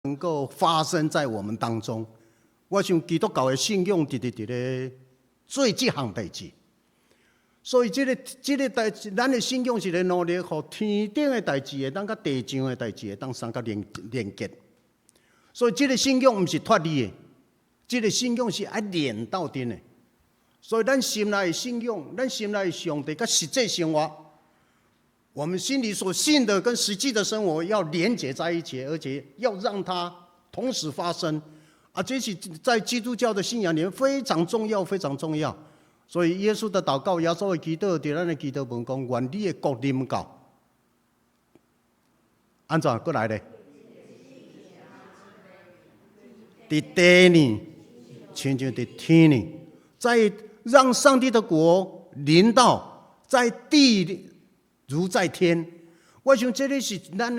能够发生在我们当中。我想基督教的信仰直做这项代志，所以这个代志，咱的信仰是咧努力，互天顶的代志会当甲地上的代志会当相甲连结。所以这个信仰毋是脱离的，这个信仰是爱连到底的。所以咱心内的信仰，咱心内的上帝，甲实际生活，我们心里所信的跟实际的生活要连结在一起，而且要让它同时发生。这是在基督教的信仰里面非常重要，非常重要。所以耶稣的祷告，耶稣的祈祷，在咱的祈祷文讲：愿你的国临到。安怎过来咧？在地呢，亲像在天呢，在让上帝的国临到，在地如在天。我想这个是咱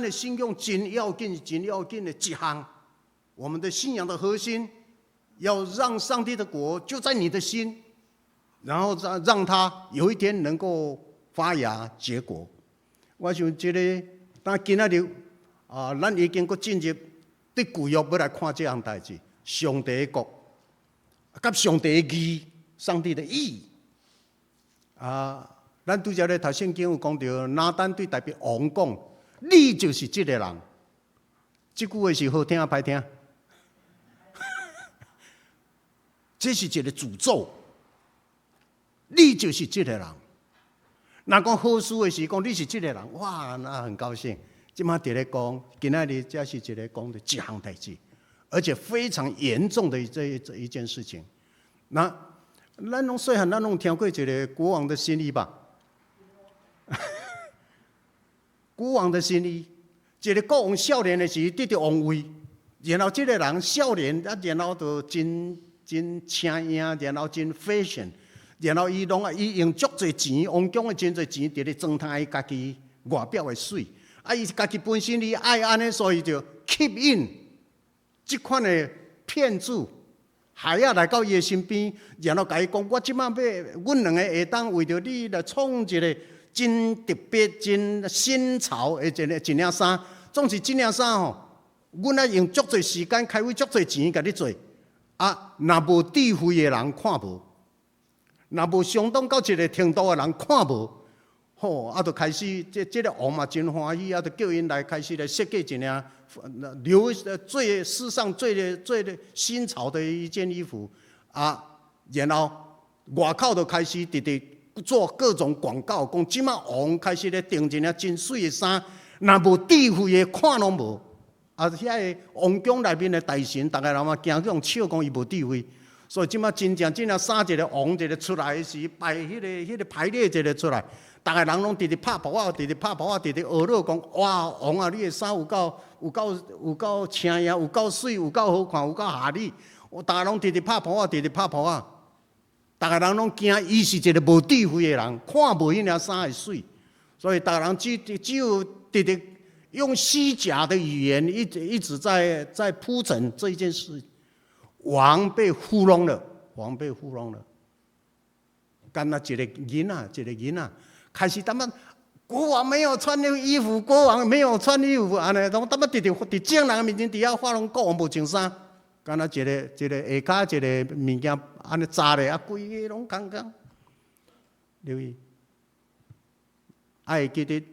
的信仰真要紧的一项。我们的信仰的核心，要让上帝的国就在你的心，然后让它有一天能够发芽结果。我想这个，但今仔日咱已经进入对旧约要来看这项代志，上帝的国，甲上帝的义，上帝的义。咱拄则咧读圣经有讲到，拿单对大卫王讲：“你就是这个人。”这句话是好听歹听？这是一个诅咒，你就是这个人。若讲好事的时讲你是这个人，哇，那很高兴。即马伫咧讲，今仔日这是一个讲的一项代志，而且非常严重的这一件事情。那咱拢细汉，咱拢听过一个国王的新衣吧？国王的新衣，一个国王少年的时得到王位，然后这个人少年，然后就真请赢，然后真 fashion， 然后伊用足侪钱，王宫的真侪钱，伫咧装他伊家己外表的水。伊家己本身伊爱安尼，所以就 keep in 这款的骗子，害来到伊的身边，然后甲伊讲：我即马要，阮两个下当为着你来创一个真特别、真新潮的一领衫。总是这领衫吼，阮爱用足侪时间，开费足侪钱甲你做。若无智慧的人看无，若无相当到一个程度的人看无，就开始这个王嘛真欢喜，就叫因来开始来设计一领最世上最新潮的一件衣服然后外口就开始直做各种广告，讲即马王开始咧订一领真水的衫，若无智慧的看拢无。遐个王宫内面的大臣，大家人嘛惊用笑讲伊无智慧，所以即马真正这领衫一个王一个出来时，摆迄个排列一个出来，大家人拢直拍扑啊，直学了讲：哇，王啊，你的衫有够青呀，有够水，有够好看，有够合理。大家拢直拍扑啊，大家人拢惊伊是一个无智慧的人，看无迄领衫的水，所以大家人只有直用虚假的语言一直在铺陈这一件事，王被糊弄了，干那一个囡仔，开始他们国王没有穿衣服，安尼，拢他们伫众人面前底下发拢国王无穿衫，干那一个下骹一个物件安尼扎咧，规个拢空空。留意，爱记得。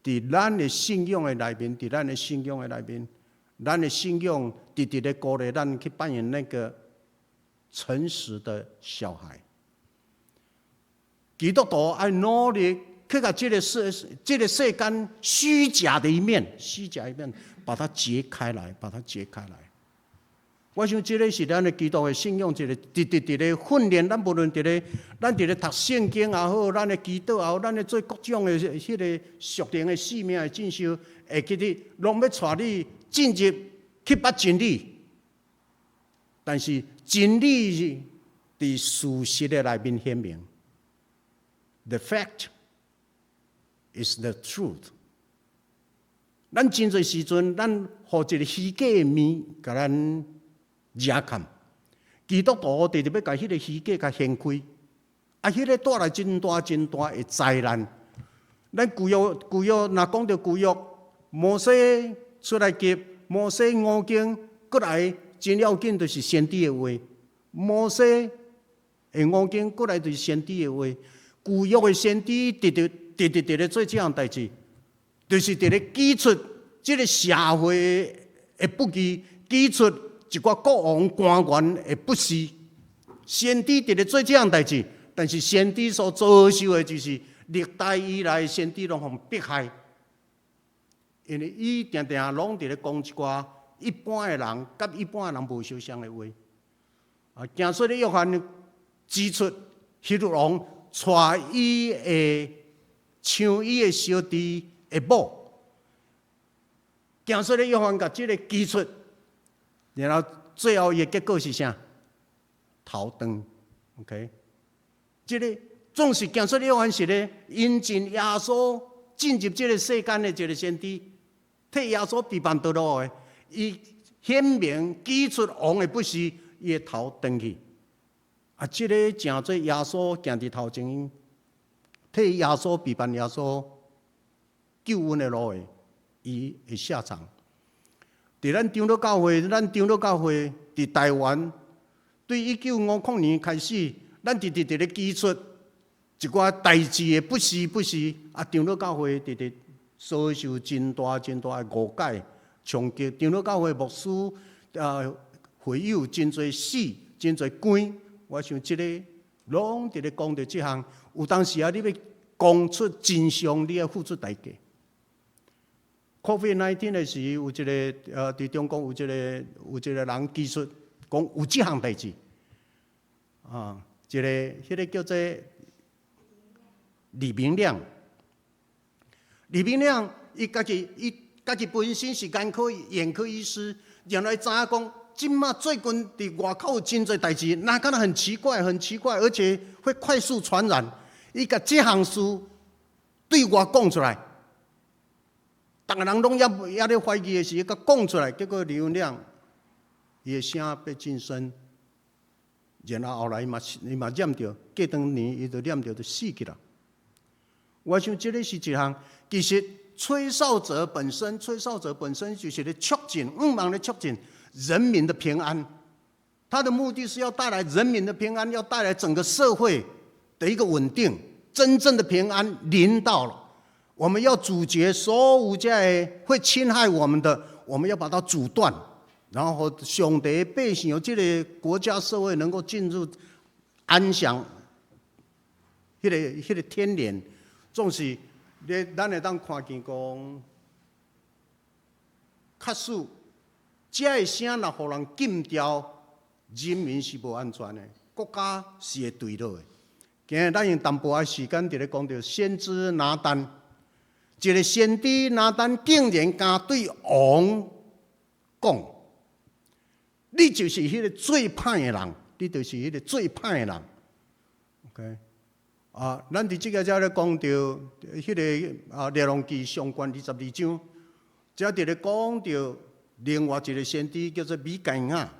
伫咱的信仰的内面，咱的信仰直直的鼓励咱去扮演那个诚实的小孩。基督徒爱努力去把这个世间虚假的一面，把它揭开来。我想这个是咱的基督的信仰，一个直直训练咱，无论咱伫咧读圣经也好，咱的祈祷也好，咱咧做各种的迄个属灵的生命的进修，会记得拢要带你进入去捌真理。但是真理伫事实的内面显明 ，the fact is the truth。咱真侪时阵，咱互一个虚假的面，甲咱惹看，基督徒直直要甲迄个虚假甲掀开，迄个带来真大的灾难。咱旧约若讲到旧约，摩西出来劫，摩西五经过来真要紧，就是先知的话。摩西的五经过来就是先知的话。旧约的先知直咧做这样代志，就是直咧指出这个社会的不义，指出一寡国王官员的不是。先知直咧做这样代志，但是先知所遭受的就是历代以来先知拢互迫害，因为伊定定拢直咧讲一寡一般的人甲一般的人无相像的话。行出咧约翰指出希律王带伊的抢伊的小弟的某，行出咧约翰甲即个指出，然后最后伊的结果是啥？逃遁 ，OK？ 即个总是行出咧约翰是咧引进耶稣进入即个世间的一个先知，替耶稣避难道路的，伊显明指出王的不是，伊会逃遁去。即个正做耶稣行伫头前，替耶稣避难耶稣救恩的路的，伊会下场。伫咱长老教会，伫台湾，对1950年开始，咱直咧指出一寡代志的不是，长老教会直遭受真大的误解冲击。长老教会牧师会友真侪死，真侪关。我想即个拢直咧讲到即项，有当时你要讲出真相，你要付出代价。COVID-19 的时，有一个伫中国有一个人指出讲有即项代志，迄个叫做李明亮。李明亮伊家己本身是眼科医师，原来知影讲。今嘛最近伫外口有真侪代志，那敢若很奇怪，而且会快速传染。伊甲这项事对我讲出来，逐个人拢也咧怀疑的时，伊甲讲出来，结果李文亮伊的声被晋升，然后来伊嘛染着，过长年伊就染着就死去了。我想这个是一项，其实吹哨者本身就是咧促进，忙咧促进。人民的平安，他的目的是要带来人民的平安，要带来整个社会的一个稳定。真正的平安临到了，我们要阻绝所有这会侵害我们的，我们要把它阻断，然后上帝百姓有这个国家社会能够进入安详，迄个天年，总是咱会当看见讲，确实。这个声若互人禁掉，人民是无安全的，国家是会对落的。今日咱用淡薄仔时间伫咧讲到先知拿单，一个先知拿单竟然敢对王讲：“你就是迄个最歹的人，你就是迄个最歹的人。” OK， 咱伫即个遮咧讲到迄个列王记上卷22章，遮伫咧讲到。另外一个先知叫做米该亚，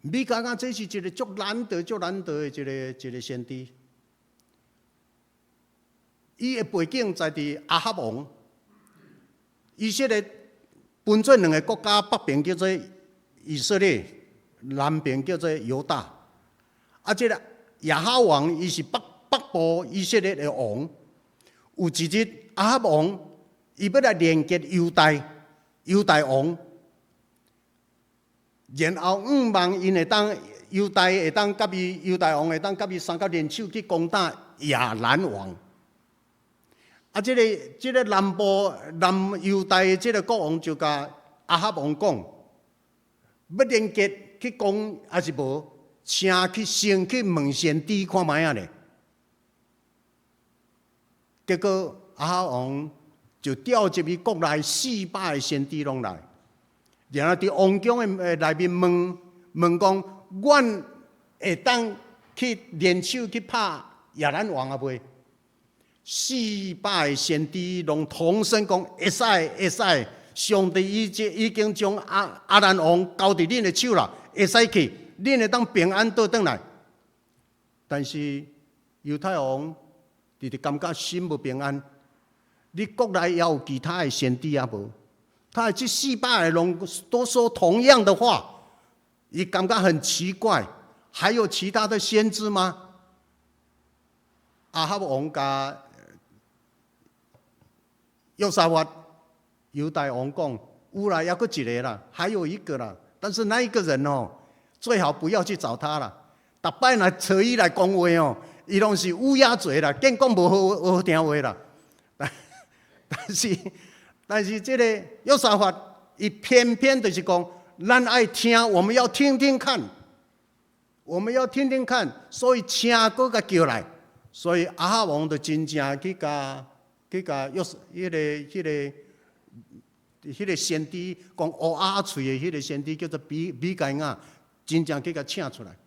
米该亚这是一个足难得的一个先知。伊的背景在伫亚哈王，以色列分做两个国家，北边叫做以色列，南边叫做犹大。这个亚哈王伊是北部以色列的王，有一日亚哈王伊要来连接犹大王，然后望因会当犹大会当甲伊犹大王会当甲伊三角联手去攻打亚兰王。这个南犹大的这个国王就甲亚哈王讲，要连结去攻还是无？请先去问先知看卖啊咧。结果亚哈王。就调入去国内400个先知拢来，然后伫王宫的内面问讲，阮会当去联手去拍亚兰王啊袂？400个先知拢同声讲会使，上帝已经将亚兰王交伫恁的手啦，会使去，恁会当平安倒转来。但是犹太王直直感觉心不平安。你国内也有其他的先知啊无？他这400个人都说同样的话，也感觉很奇怪。还有其他的先知吗？亚哈王甲约沙法犹大王讲，有啦，还有一个啦，还有一个啦。但是那一个人哦，最好不要去找他了。逐摆若找伊来讲话哦，伊拢是乌鸦嘴啦，更讲无好听话啦。但是这个约沙法，伊偏偏就是讲，咱爱听，我们要听听看，我们要听听看，所以请搁甲叫来，所以亚哈王就真正去甲迄个先知讲乌鸦嘴的迄个先知叫做米该亚，真正去甲请出来。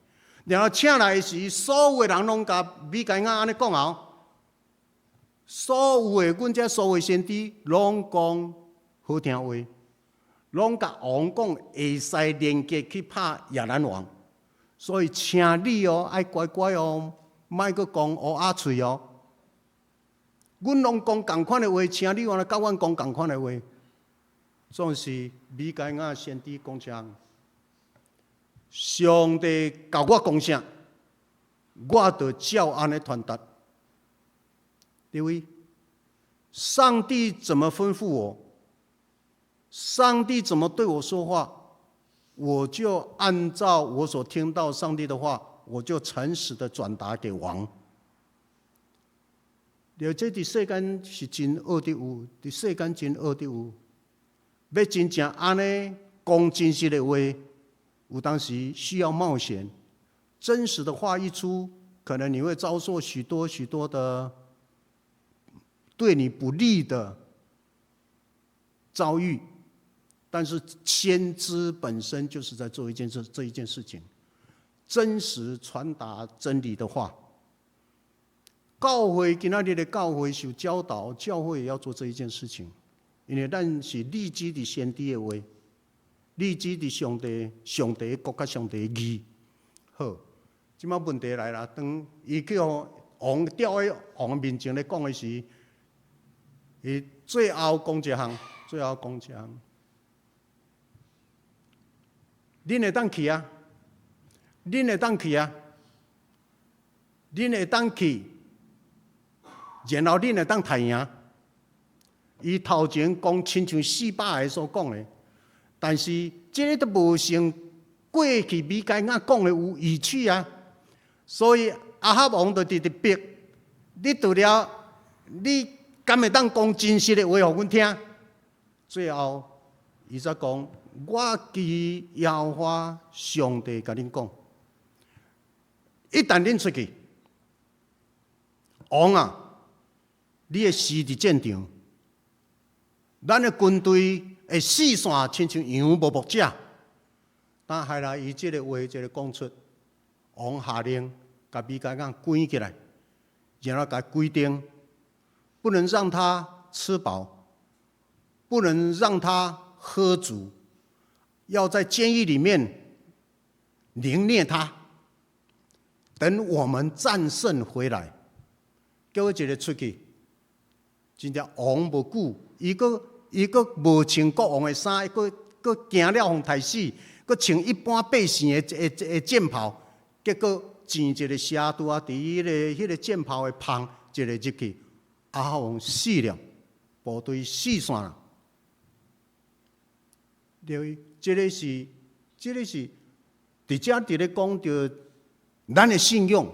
然后请来时，所有的人拢甲米该亚安尼讲后，所有的阮遮所有先知拢讲好听话，拢甲王讲会使连结去拍亚兰王，所以请你哦爱乖乖哦，莫阁讲乌鸦嘴哦。阮拢讲共款的话，请你原来甲阮讲共款的话。总是米该亚先知讲啥？上帝甲我讲啥，我就照安尼传达。因为上帝怎么吩咐我，上帝怎么对我说话，我就按照我所听到上帝的话，我就诚实的转达给王。了这伫世间是真恶的有，伫世间真恶的有。要真正安尼讲真实的话，有当时需要冒险。真实的话一出，可能你会遭受许多许多的对你不利的遭遇。但是先知本身就是在做这一件事情，真实传达真理的话。教会今仔日的教会受教导，教会也要做这一件事情。因为咱是立基伫先知的话，立基伫上帝的国甲上帝的义。好，即摆问题来啦，当伊叫王调喺王面前咧讲的时，伊最后讲一项，恁会当去啊？恁会当去啊？恁会当去，然后恁会当刣赢。伊头前讲亲像400个所讲的，但是这个都无像过去米该亚讲的有语气啊。所以亚哈王就直直逼你，除了你敢会当讲真实的话，互阮听？最后伊才讲：我基耶和华上帝甲恁讲，一旦恁出去，王啊，你会死伫战场。咱的军队会四散，亲像羊无牧者。但后来伊这个话，这个讲出，王下令甲米该亚关起来，然后甲规定，不能让他吃饱，不能让他喝足，要在监狱里面凌虐他，等我们战胜回来。叫伊一个出去，真正王无久，伊阁无穿国王的衫，阁惊了互刣死，阁穿一般百姓的战袍，结果前一个车拄啊，伫迄个战袍的旁一个入去，亚哈王死了，部队四散了。对，这个是伫遮伫咧讲着咱的信用，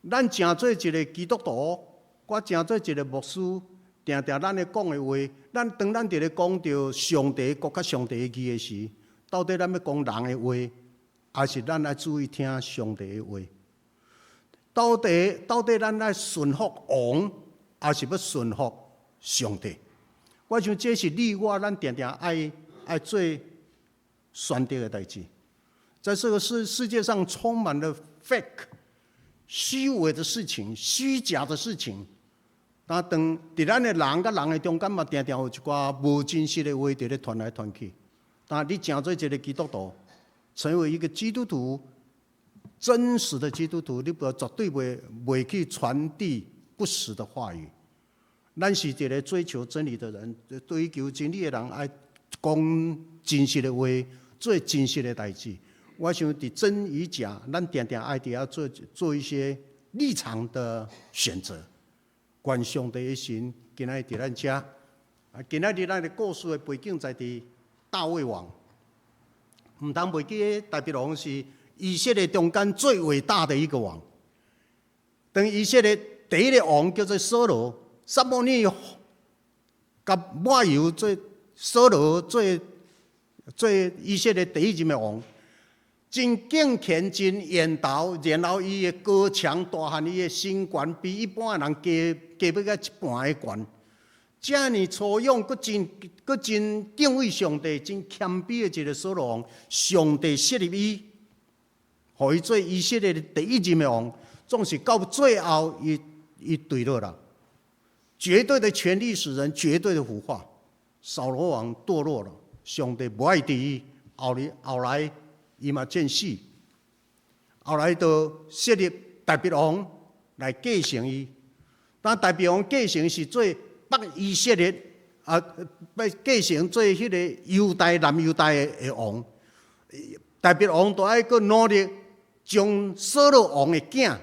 咱诚做一个基督徒，我诚做一个牧师。定定咱咧讲的话，当咱伫咧讲到上帝国甲上帝的义的时，到底咱要讲人的话，还是咱来注意听上帝的话？到底咱来顺服王，还是要顺服上帝？我想这是你我咱定定爱做选择的代志。在这个世界上充满了 fake 虚伪的事情、虚假的事情。但伫咱的人甲人的中间嘛，定定有一寡无真实的话伫咧传来传去。但你成做一个基督徒，成为一个基督徒，真实的基督徒，你绝对袂去传递不实的话语。咱是一个追求真理的人，追求真理的人，爱讲真实的话，做真实的代志。我想伫真与假，咱定定爱伫遐做一些立场的选择。愿上帝的神今仔日伫咱遮，今仔日咱的故事的背景在伫大卫王。唔通袂记，大卫王是以色列中间最伟大的一个王。当以色列第一个王叫做扫罗，撒母耳甲抹油做扫罗做以色列第一任的王，真敬虔真缘投，然后伊的高墙大汉，伊的身悬比一般的人加要甲一半的悬。遮尼粗勇，佫真敬畏上帝，真谦卑的一个扫罗王，上帝设立伊，互伊做以色列的第一任的王。总是到最后，伊坠落了。绝对的权力使人绝对的腐化，扫罗王堕落了，上帝不爱伊。后来伊嘛战死，后来就设立大卫王来继承伊。但大卫王继承是做北以色列要继承做迄个犹大南犹大的王。大卫王都爱搁努力将扫罗王的囝。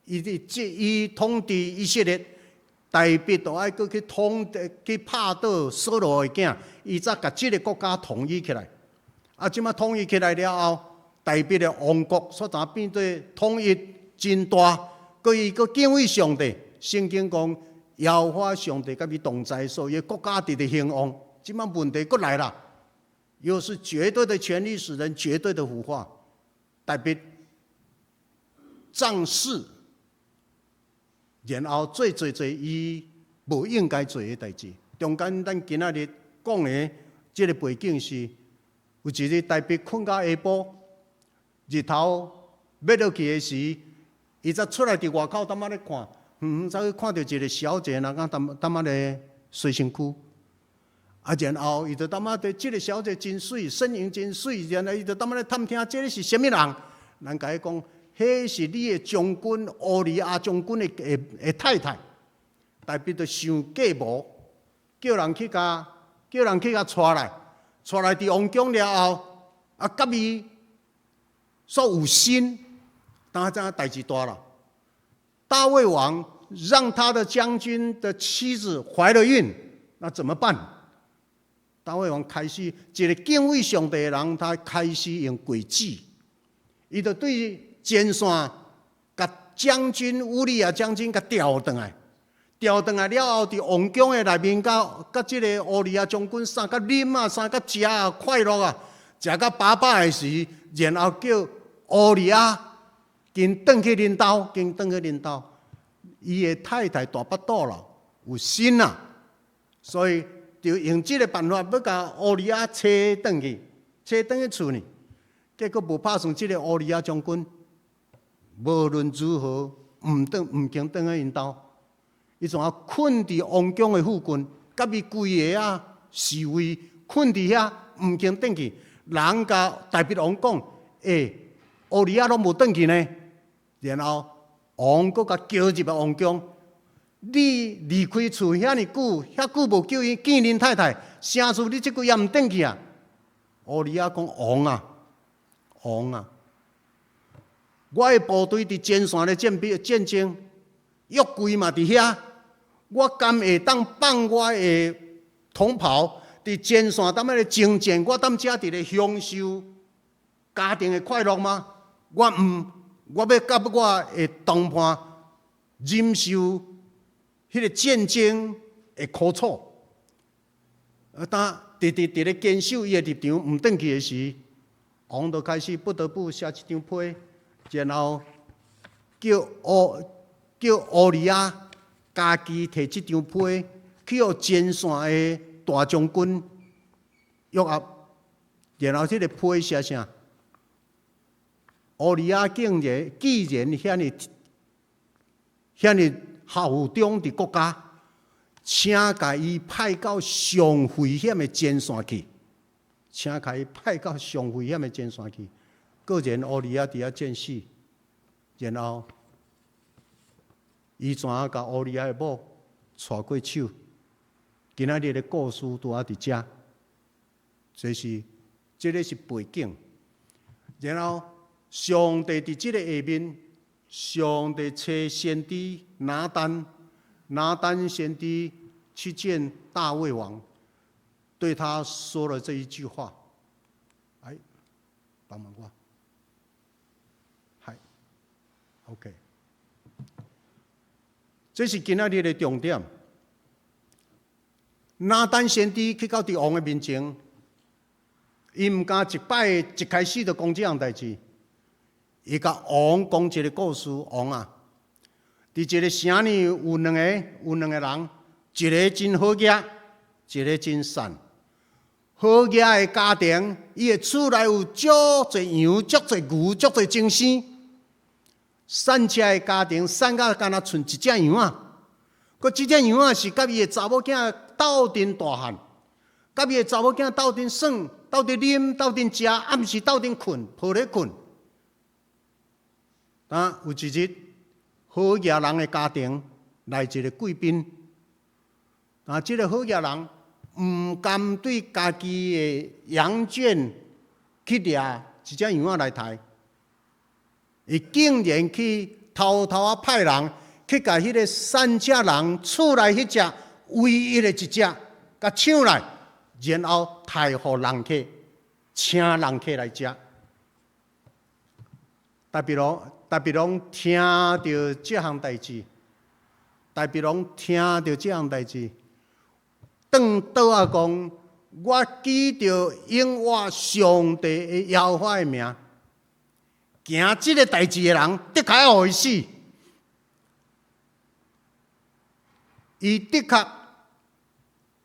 伊统治以色列，大卫就爱搁去拍倒扫罗的囝，伊才甲这个国家统一起来。即马统一起来了后，大卫的王国所怎变做统一真大，伊搁敬畏上帝。圣经讲，耶和华上帝甲伊同在，所以国家直直兴旺。即马问题搁来了，又是绝对的权力使人绝对的腐化。大卫仗势。然后做伊无应该做的代志。中间咱今仔日讲的这个背景是，有一日大卫困到下晡，日头要落去的时，伊才出来伫外口，踮仔咧看，才去看到一个小姐，人家踮仔咧洗身躯。然后伊就踮仔伫，这个小姐真水，身形真水，然后伊就踮仔咧探听，这个是啥物人？人甲伊讲。迄是你的将军乌利亚将军的太太，大卫就想计谋，叫人去甲带来，带来伫王宫了后，甲伊所有心，当这代志大了。大卫王让他的将军的妻子怀了孕，那怎么办？大卫王开始一个敬畏上帝的人，他开始用诡计，伊就对。前线，甲将军乌利亚将军甲调转来了后，伫王宫的内面，甲这个乌利亚将军啥甲啉啊，啥甲食啊，快乐啊，食到饱饱的时，然后叫乌利亚跟转去恁兜，伊的太太大腹肚了，有心啊，所以就用这个办法要甲乌利亚扯转去厝呢。结果无拍算，这个乌利亚将军。无论如何，唔肯转去因兜，伊仲困伫王宫的附近，甲伊规个侍卫困伫遐，唔肯转去。人甲大卫王讲：乌利亚拢无转去呢。然后王阁甲叫入王宫，你离开厝遐尼久，遐久无叫伊见恁太太，啥事你即个也唔转去啊？乌利亚讲：王啊！我的部队伫前线咧战争，约柜嘛伫遐，我敢会当放我的同袍伫前线踮咧征战，我踮遮伫咧享受家庭的快乐吗？我要甲我的同伴忍受迄个战争的苦楚。当直咧坚守伊的立场，唔转去的时，王就开始不得不写一张批。然后叫乌利亚家己摕这张批去互前线的大将军约押，然后这个批写啥？乌利亚既然遐尼效忠伫国家，请甲伊派到上危险的前线去，果然乌利亚伫遐战死，然后伊怎甲乌利亚的某带过手。今仔日的故事拄啊伫遮，这个是背景。然后上帝伫这个下面，上帝找先知拿单先知去见大卫王，对他说了这一句话。哎，帮忙我。嗨 ，OK， 这是今仔日的重点。拿单先知去到伫王的面前，伊毋敢一摆一开始就讲这样代志，伊甲王讲一个故事。王啊，伫一个城里有两个人，一个真好业，一个真善。好业的家庭，伊的厝内有足侪羊、足侪牛、足侪精生。善车的家庭，善到敢若剩一只羊啊！佮这只羊啊是甲伊的查某囝斗阵大汉，甲伊的查某囝斗阵耍、斗阵啉、斗阵食，暗时斗阵困，抱咧困。有一日，好业人的家庭来一个贵宾，这个好业人毋甘对家己的羊圈去掠一只羊仔来杀，伊竟然去偷偷派人去甲迄个善车人厝内迄只唯一的一只，甲抢来，然后杀互人客，请人客来食。大鼻龙听到这项代志，转倒啊讲，我记着永活上帝的耶和华的名，行这个代志的人，的确要互伊死。伊的确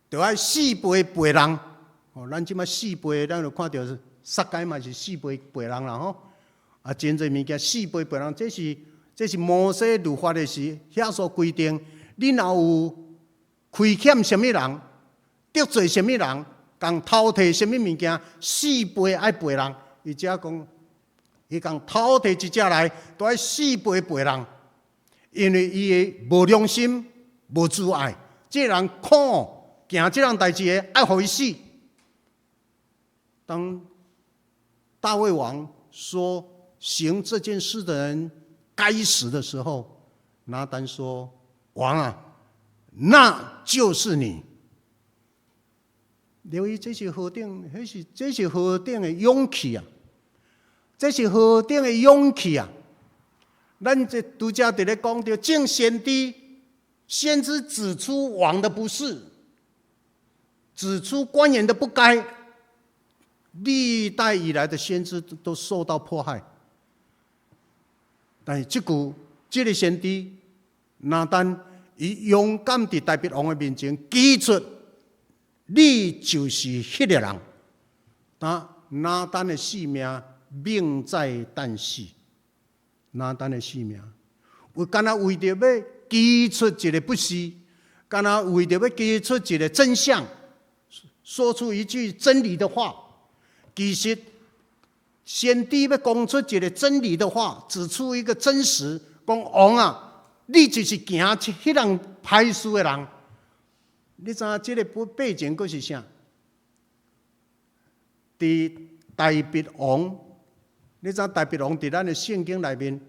就要4倍赔人。咱即摆4倍，咱就看到杀街嘛是4倍赔人啦吼。真侪物件4倍赔人，这是摩西律法的时遐所规定。你若有亏欠什么人，得罪什么人，共偷摕什么物件，4倍爱赔人。伊只讲，伊共偷摕一只来，都要4倍赔人，因为伊的无良心、无自爱，这人苦行这样代志的，爱互伊死。当大卫王说行这件事的人该死的时候，拿单说：“王啊，那就是你。”留意，这是何等，这是何等的勇气啊！这是何等的勇气啊！咱这拄则伫咧讲到正先知指出王的不是，指出官员的不该。历代以来的先知都受到迫害，但是这个先知拿单，伊勇敢伫大卫王的面前举出，你就是迄个人。拿单的性命命在旦夕，拿单的性命，有敢若为着要举出一个不是，敢若为着要举出一个真相，说出一句真理的话。其实，先知要讲出一个真理的话，指出一个真实，讲王啊，你就是行迄人歹事的人。你知影这个背景佫是啥？伫大卫王，你知大卫王伫咱的圣经内面，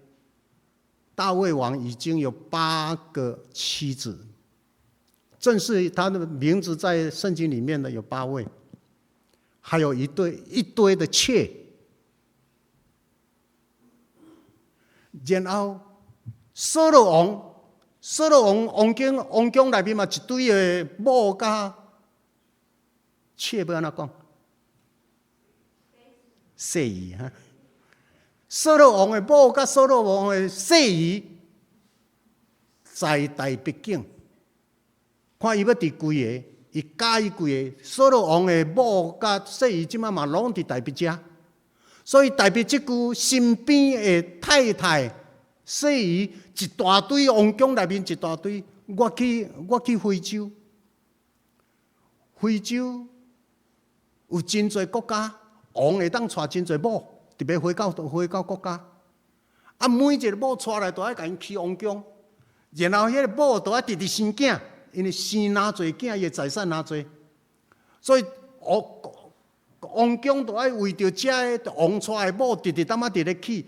大卫王已经有8个妻子，正是他的名字在圣经里面的有8位。还有一堆的妾，然后扫罗王宫内面嘛一堆的某甲妾，要安怎讲？细姨哈，扫罗王的某甲扫罗王的细姨，在大毕竟，看伊要伫几个。伊加伊几个扫罗王的某甲细姨，即摆嘛拢伫大卫遮，所以大卫即句身边的太太细姨一大堆，王宫内面一大堆。我去非洲有真侪国家，王会当带真侪某，特别回到国家。每一个某带来都要甲因去王宫，然后迄个某都要直直生囝。因为生哪侪囝，伊的财产哪侪，所以王宫就爱为着这个王娶的某，直当啊直咧去，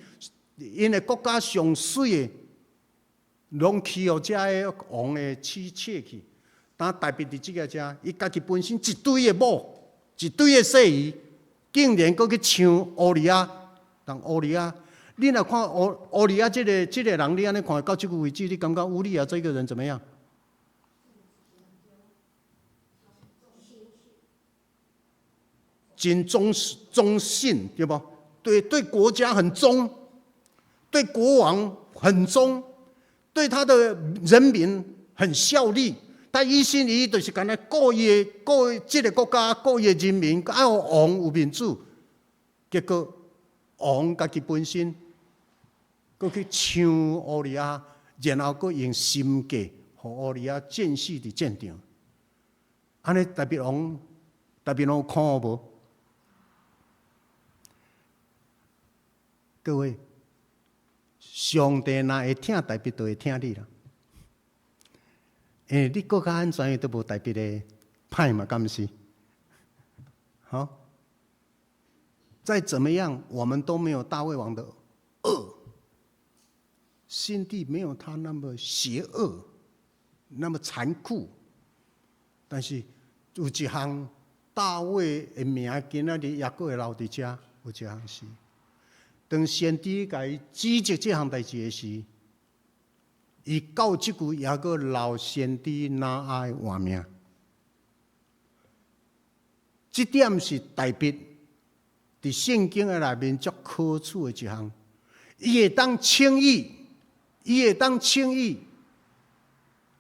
因为国家上水的，拢去互这个王的妻妾去。当大别伫即个遮，伊家己本身一堆的某，一堆的细姨，竟然搁去抢乌利亚，当乌利亚。你若看乌利亚这个人，你安尼看到这个位置，你感觉乌利亚这个人怎么样？真忠信，对不？对国家很忠，对国王很忠，对他的人民很效力。他一心一意就是干那顾这个国家、顾伊的人民，爱王有民主。结果王家己本身，搁去抢乌利亚，然后搁用心计，互乌利亚战死伫战场。安尼大别王看无？各位，上帝若会听大别，就会听你啦。你国家安全都无大别的歹嘛，敢毋是？好，再怎么样，我们都没有大卫王的恶，心地没有他那么邪恶，那么残酷。但是有一项大卫的名，今仔日也阁会留伫遮，有一项是。当先知甲伊指责这项代志的时，伊到即句也阁留先知拿阿的活命。这点是大别伫圣经的内面足可取的一项。伊会当轻易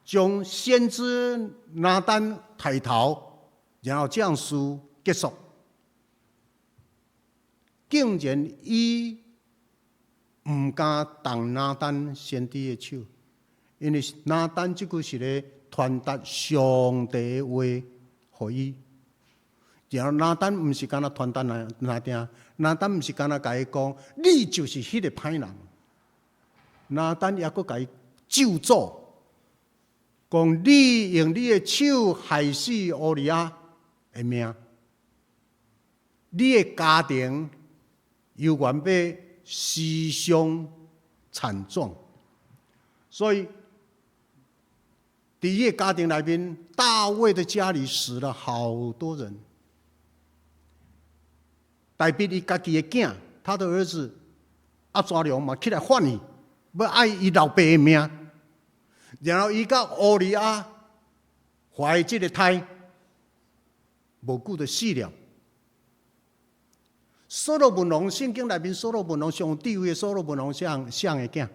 将先知拿单抬头，然后这样事结束。竟然伊唔敢动拿单先知的手，因为拿单即句是咧传达上帝的话，互伊。然后拿单唔是干那传达拿定，拿单唔是干那甲伊讲，你就是迄个歹人。拿单也阁甲伊咒诅，讲你用你的手害死乌利亚的命，你的家庭。由原要死伤惨状，所以伫伊家庭内面，大卫的家里死了好多人。大别伊家己的囝，他的儿子押沙龙嘛起来反伊，要爱伊老爸的命。然后伊甲乌利亚怀这个胎，无久就死了。所罗门王圣经内面，所罗门王上智慧的所罗门王谁的囝？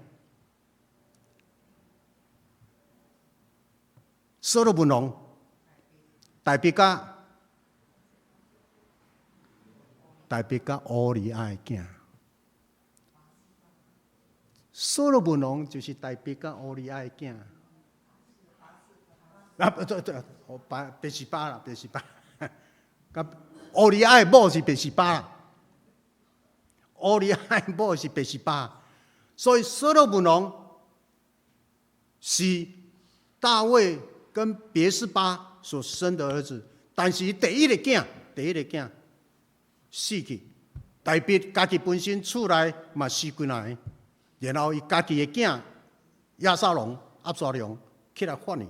所罗门王大别甲乌利亚的囝。所罗门王就是大别甲乌利亚的囝。别是巴啦，别是巴。甲乌利亚的某是别是巴啦。乌利亚的某是别是巴，所以所罗门王是大卫跟别是巴所生的儿子，但是第一个囝死去，大别家己本身厝内嘛死几人，然后伊家己的囝押沙龙起来反伊，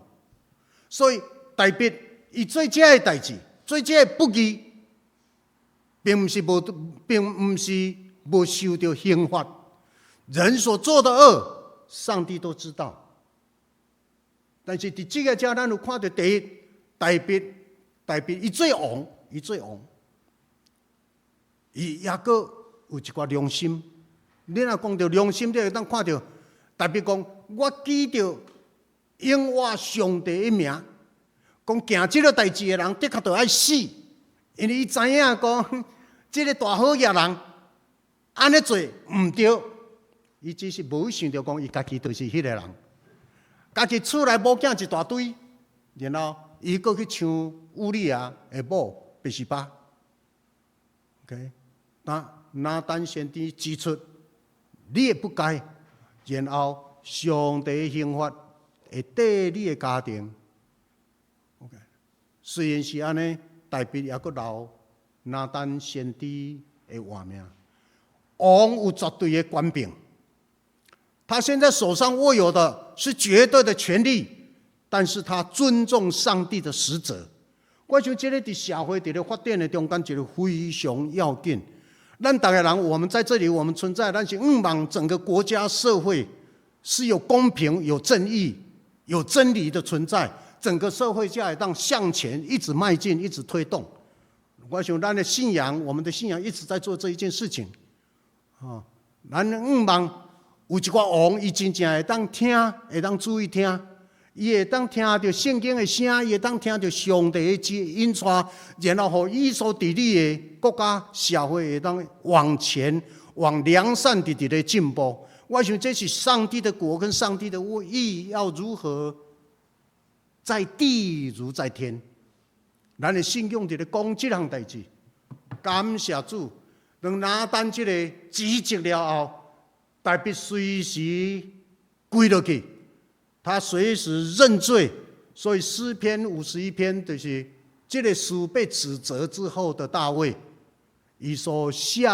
所以大别伊做这个代志，做这个不义，并不是无受到刑罚。人所做的恶，上帝都知道。但是伫这个遮，咱有看到第一大别伊做王，伊也阁有一寡良心。你若讲到良心，你会当看到大别讲，我记着永活上帝的名，讲行这个代志的人的确就爱死，因为伊知影讲这个大好野人。安尼做唔对，伊只是无想到讲伊家己就是迄个人，家己厝内某囝一大堆，然后伊阁去抢乌利亚的某别是巴。OK， 拿单先知指出你也不该，然后上帝的刑罚会对你的家庭虽然是安尼，大卫也阁留拿单先知的活命。王有绝对的权柄，他现在手上握有的是绝对的权利，但是他尊重上帝的使者。我想这个在社会、在发展的中间，一个非常要紧。咱大家人，我们在这里，我们存在，但是望整个国家社会是有公平、有正义、有真理的存在，整个社会才会当向前一直迈进，一直推动。我想咱的信仰，我们的信仰一直在做这一件事情。咱望有一寡王，伊真正会当听，会当注意听，伊会当听到圣经的声，伊会当听到上帝的引带，然后予伊所治理的国家社会会当往前往良善的进步。我想这是上帝的国跟上帝的意要如何在地如在天。咱的信仰伫咧讲这项代志，感谢主。当拿单这个指责了后，大卫随时跪落去，他随时认罪。所以诗篇51篇就是这个事被指责之后的大卫，伊所写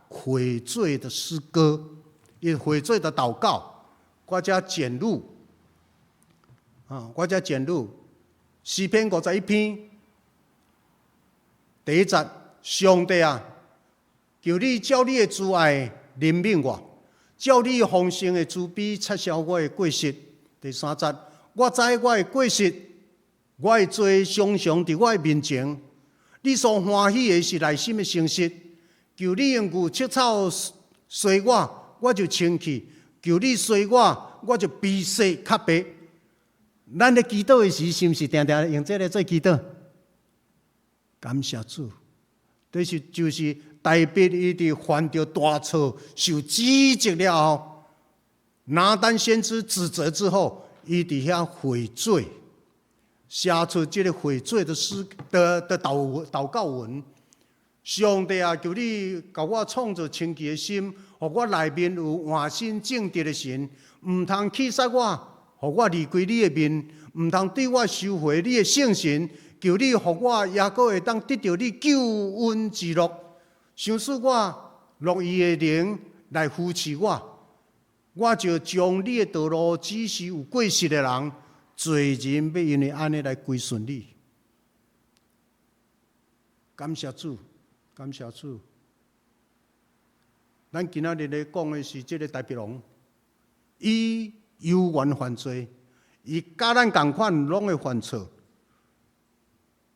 悔罪的诗歌，伊悔罪的祷告，我加简录诗篇51篇第1节，上帝啊，求你照你的慈爱怜悯我，照你丰盛的慈悲撤销我的过失。第3节，我知我的过失，我的罪常常伫我的面前。你所欢喜的是内心的诚实，求你用牛吃草洗我就清气；求你洗我就比洗较白。咱咧祈祷的时，是毋是定定用这个做祈祷？感谢主，这就是大卫伊伫犯着大错、受指责了后，拿单先知指责之后，伊伫遐悔罪，写出这个悔罪的祷告文。上帝啊，求你甲我创造清洁的心，互我内面有换心正直的心，毋通欺杀我，互我离开你的面，毋通对我收回你的圣神。求你互我也阁会当得到你救恩之乐，想使我乐意的灵来扶持我，我就将你的道路指示有过失的人，罪人要因为安尼来归顺你。感谢主，感谢主。咱今仔日咧讲的是这个大卫王，伊有冤犯罪，伊甲咱同款拢会犯错。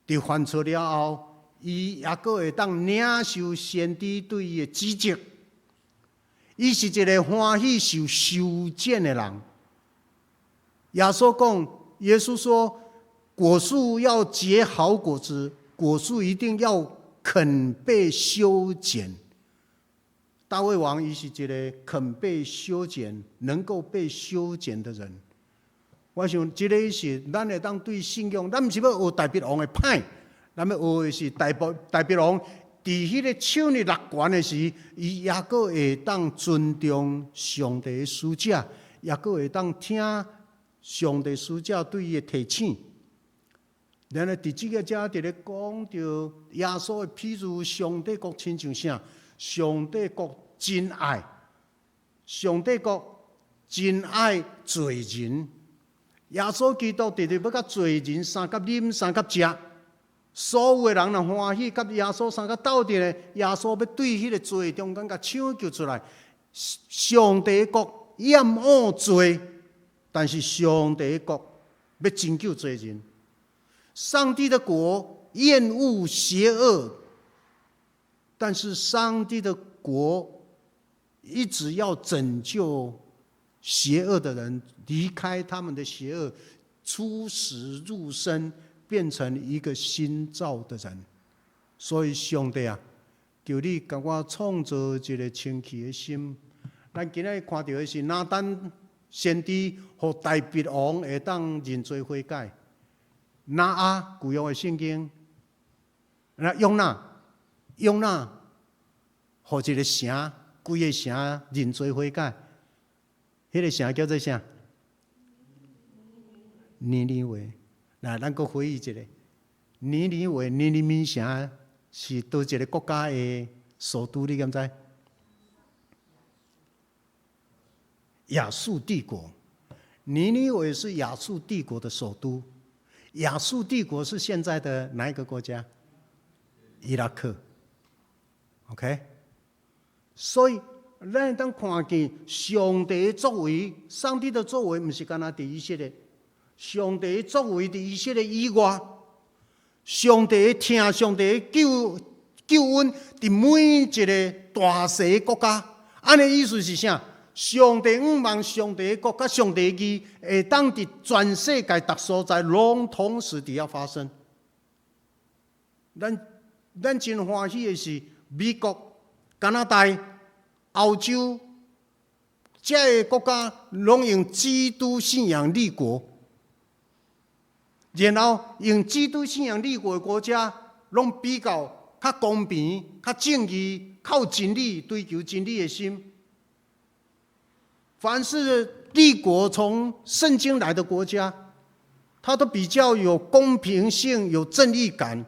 伫犯错了后，伊也阁会当领受先知对伊的指责。伊是一个欢喜受修剪的人。耶稣说，果树要结好果子，果树一定要肯被修剪。大卫王伊是一个肯被修剪、能够被修剪的人。我想，这个是咱会当对信仰，咱毋是要学大卫王的歹，咱要学的是大卫王伫迄个手里勒悬的时，伊也阁会当尊重上帝的使者，也阁会当听上帝使者对伊的提醒。然后伫这个遮伫咧讲到耶稣的譬如，上帝国亲像啥？上帝国真爱，上帝国真爱罪人。耶稣基督直直要甲罪人三甲啉三甲食，所有的人若欢喜甲耶稣三甲斗阵咧，耶稣要对迄个罪中间甲抢救出来。上帝的国厌恶罪，但是上帝的国要拯救罪人。上帝的国厌恶邪恶，但是上帝的国一直要拯救邪恶的人，离开他们的邪恶，出死入生，变成一个新造的人。所以上帝啊，求你给我创造一个清气的心。咱今日看到的是拿单先知和大卫王会当认罪悔改。拿阿旧约的圣经，那用那，和一个城，规个城认罪悔改。迄个城叫做啥？尼尼微。那咱搁回忆一下，尼尼微城是倒一个国家的首都？你敢知？亚述帝国，尼尼微是亚述帝国的首都。亚述帝国是现在的哪一个国家？伊拉克。OK， 所以咱当看见上帝的作为，上帝的作为不是干那在以色列，上帝的作为在以色列以外，上帝的听，上帝的救恩在每一个大小的国家。安尼意思是啥？上帝希望上帝的国甲上帝的义会当伫全世界各所在拢同时伫遐发生。咱真欢喜的是，美国、加拿大、澳洲这个国家拢用基督信仰立国，然后用基督信仰立国的国家，拢比较较公平、较正义、靠真理追求真理的心。凡是立国从圣经来的国家，它都比较有公平性、有正义感。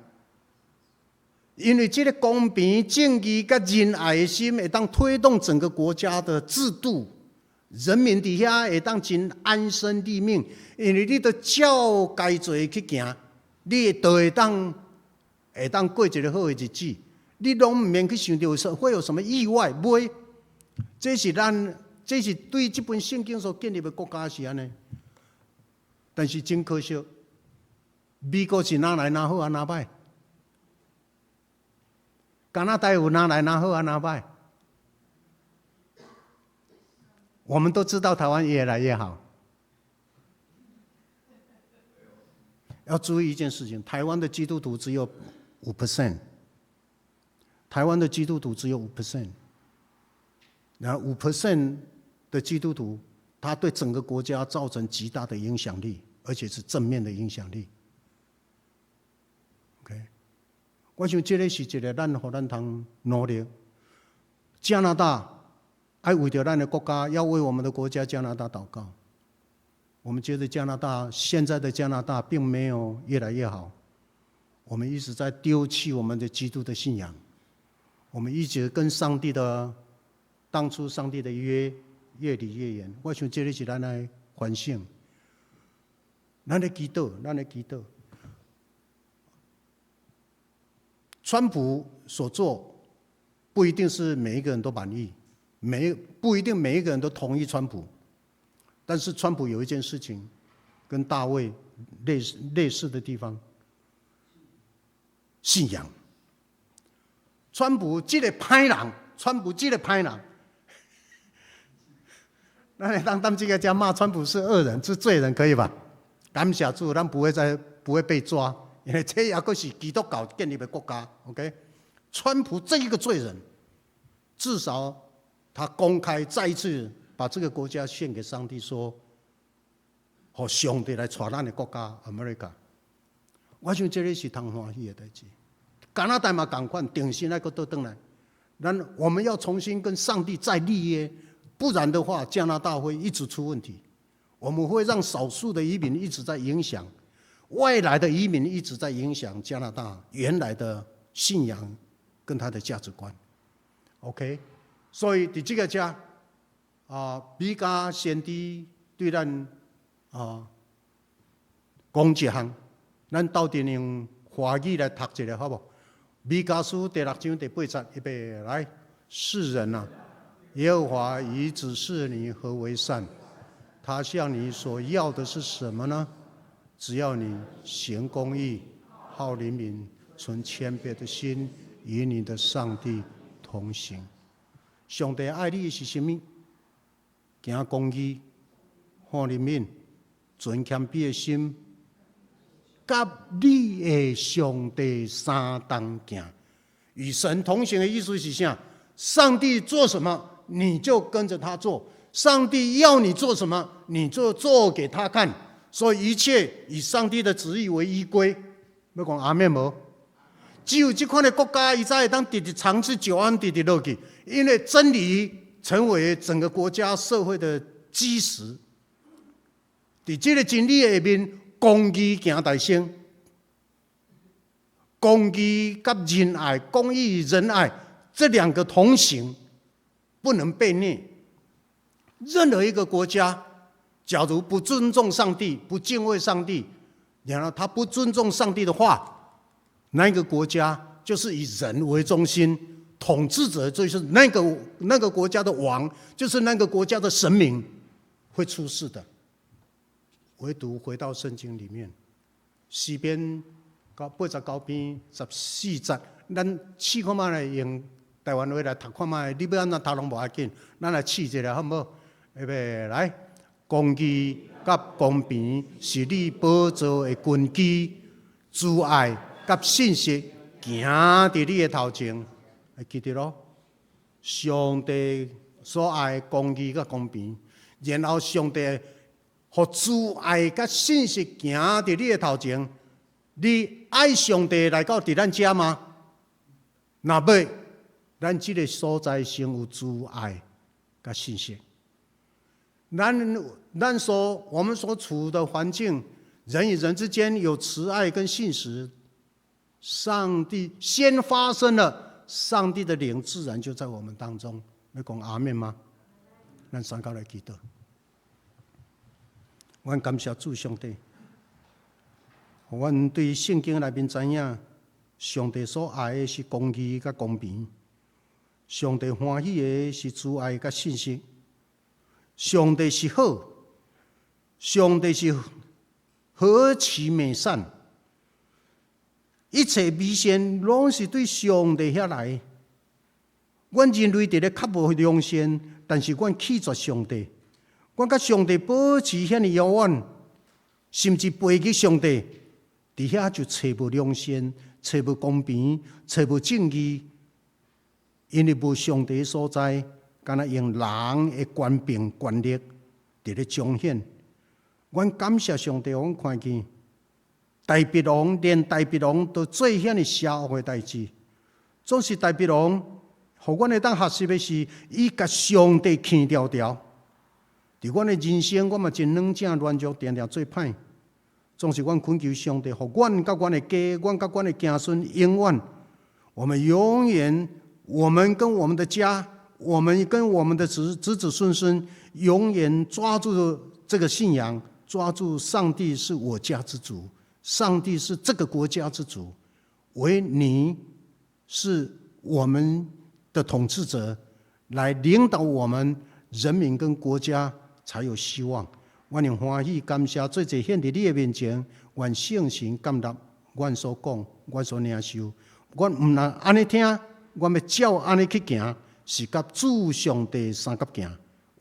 因为这个公平、正义跟仁爱的心，会当推动整个国家的制度，人民底下会当真安身立命。因为你都照该做去行，你就会当过一个好的日子。你拢唔免去想到会有什么意外，不会。这是对这本圣经所建立的国家是安尼。但是真可惜，美国是哪来哪好啊哪歹？加拿大有哪来哪好啊哪歹？我们都知道台湾越来越好。要注意一件事情，台湾的基督徒只有5%，台湾的基督徒只有5%，然后5%的基督徒，他对整个国家造成极大的影响力，而且是正面的影响力。OK， 我想这个是一个咱通努力。加拿大要为着咱的国家，要为我们的国家加拿大祷告。我们觉得现在的加拿大并没有越来越好，我们一直在丢弃我们的基督的信仰，我们一直跟当初上帝的约越离越远。我想这个是咱的反省，咱的祈祷。川普所做不一定是每一个人都满意，不一定每一个人都同意川普。但是川普有一件事情跟大卫类似的地方，信仰。川普这个歹人，那当这个家骂川普是恶人、是罪人，可以吧？感谢主，咱不会被抓，因为这也个是基督教建立的国家。OK， 川普这一个罪人，至少他公开再一次把这个国家献给上帝，说：“让上帝来带咱的国家 America。”我想这个是通欢喜的代志。加拿大嘛同款，定心那个倒转来，我们要重新跟上帝再立约，不然的话，加拿大会一直出问题。我们会让少数的移民一直在影响，外来的移民一直在影响加拿大原来的信仰跟他的价值观。OK， 所以在这个家。美加先知对咱讲一项，咱斗阵用华语来读一下，好不好？米迦书第6章第8节，预备来。世人啊，耶和华已指示你何为善，他向你所要的是什么呢？只要你行公义，好怜悯，存谦卑的心，与你的上帝同行。上帝爱你的是什么？行公义，好怜悯，存谦卑的心，甲你的上帝相同行。与神同行的意思是啥？上帝做什么，你就跟着他做；上帝要你做什么，你就做给他看。所以一切以上帝的旨意为依归。要讲阿们无？只有这款的国家，伊才会当直直长治久安，直直落去。因为真理成为整个国家社会的基石。在这个真理下面，公义行大先。公义跟仁爱，公义仁爱这两个同行，不能被逆。任何一个国家，假如不尊重上帝、不敬畏上帝，然后他不尊重上帝的话，那个国家就是以人为中心，统治者就是那个国家的王，就是那个国家的神明，会出事的。唯独回到圣经里面，诗篇89篇14节，咱试看卖来用台湾话来读看卖，你要安怎读拢无要紧，咱来试一下好唔好？预备来，公义甲公平是你宝座的根基，慈爱甲信实行伫你的头前，会记得咯？上帝所爱公义甲公平，然后上帝互慈爱甲信实行伫你的头前。你爱上帝来到伫咱遮吗？若要，咱即个所在先有慈爱甲信实。我们所处的环境，人与人之间有慈爱跟信实，上帝先发生了，上帝的灵自然就在我们当中。要讲阿们吗？咱三高来祈祷。阮感谢主上帝，阮对圣经内面知影，上帝所爱的是公义甲公平，上帝欢喜的是慈爱甲信实。上帝是好，上帝是何其美善，一切美善拢是对上帝遐来。阮人类伫咧较无良善，但是阮拒绝上帝，阮甲上帝保持遐尼遥远，甚至背弃上帝，伫遐就找无良善，找无公平，找无正义，因为无上帝所在。敢若用人的权柄、权力伫咧彰显。阮感谢上帝，阮看见大鼻王连大鼻王都做遐尼邪恶的代志，总是大鼻王，互阮会当学习的是，伊甲上帝牵条条。伫阮的人生，我嘛真软正软弱，定定做歹。总是阮恳求上帝，互阮甲阮的家，阮甲阮的子孙永远，我们永远，我们跟我们的家。我们跟我们的子子孙孙永远抓住这个信仰，抓住上帝是我家之主，上帝是这个国家之主，唯你是我们的统治者，来领导我们人民跟国家才有希望。我用欢喜感谢做这献伫你的面前，愿圣神感纳阮所讲，阮所领受，阮唔能安尼听，阮要照安尼去行。是甲主上帝三角行，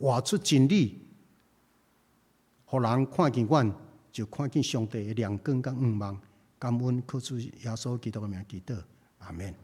活出真理，互人看见阮，就看见上帝的亮光甲光芒。感恩靠主耶稣基督的名祈祷，阿门。